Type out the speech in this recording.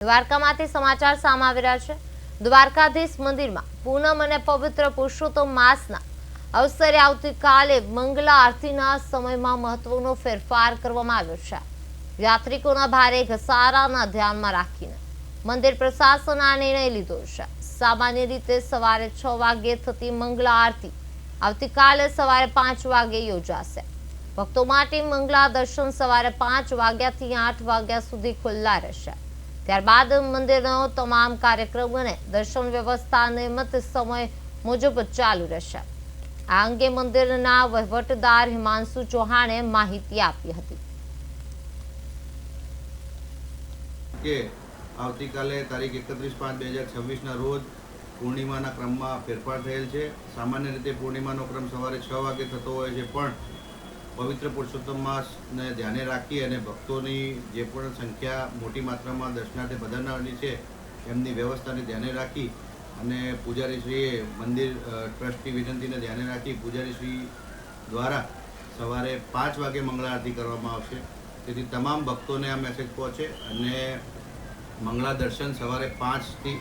દ્વારકામાંથી સમાચાર સામે આવી રહ્યા છે। દ્વારકાધીશ મંદિરમાં પૂનમ અને પવિત્ર પુરુષોત્તમ માસના અવસરે આવતીકાલે મંગલા આરતીના સમયમાં મહત્વનો ફેરફાર કરવામાં આવ્યો છે। યાત્રિકોના ભારે ઘસારાના ધ્યાનમાં રાખીને મંદિર પ્રશાસન આ નિર્ણય લીધો છે। સામાન્ય રીતે સવારે 6 વાગ્યે થતી મંગલા આરતી આવતીકાલે સવારે 5 વાગ્યે યોજાશે। ભક્તો માટે મંગલા દર્શન સવારે 5 વાગ્યાથી 8 વાગ્યા સુધી ખુલ્લા રહેશે। ત્યારબાદ મંદિરનો તમામ કાર્યક્રમ અને દર્શન વ્યવસ્થા નિયમિત સમય મુજબ ચાલુ રહેશે। આ અંગે મંદિરના વહીવટદાર હિમાંશુ ચૌહાણે માહિતી આપી હતી કે આવતીકાલે તારીખ 31/5/2026 રોજ પૂર્ણિમાના ક્રમમાં ફેરફાર થયેલ છે। સામાન્ય રીતે પૂર્ણિમાનો ક્રમ સવારે 6 વાગે થતો હોય છે, પણ પવિત્ર પુરુષોત્તમ માસને ધ્યાને રાખી અને ભક્તોની જે પણ સંખ્યા મોટી માત્રામાં દર્શનાર્થે પધારનારની છે એમની વ્યવસ્થાને ધ્યાને રાખી અને પૂજારીશ્રીએ મંદિર ટ્રસ્ટની વિનંતીને ધ્યાને રાખી પૂજારીશ્રી દ્વારા સવારે 5 વાગે મંગળા આરતી કરવામાં આવશે। તેથી તમામ ભક્તોને આ મેસેજ પહોંચે અને મંગળા દર્શન સવારે 5 થી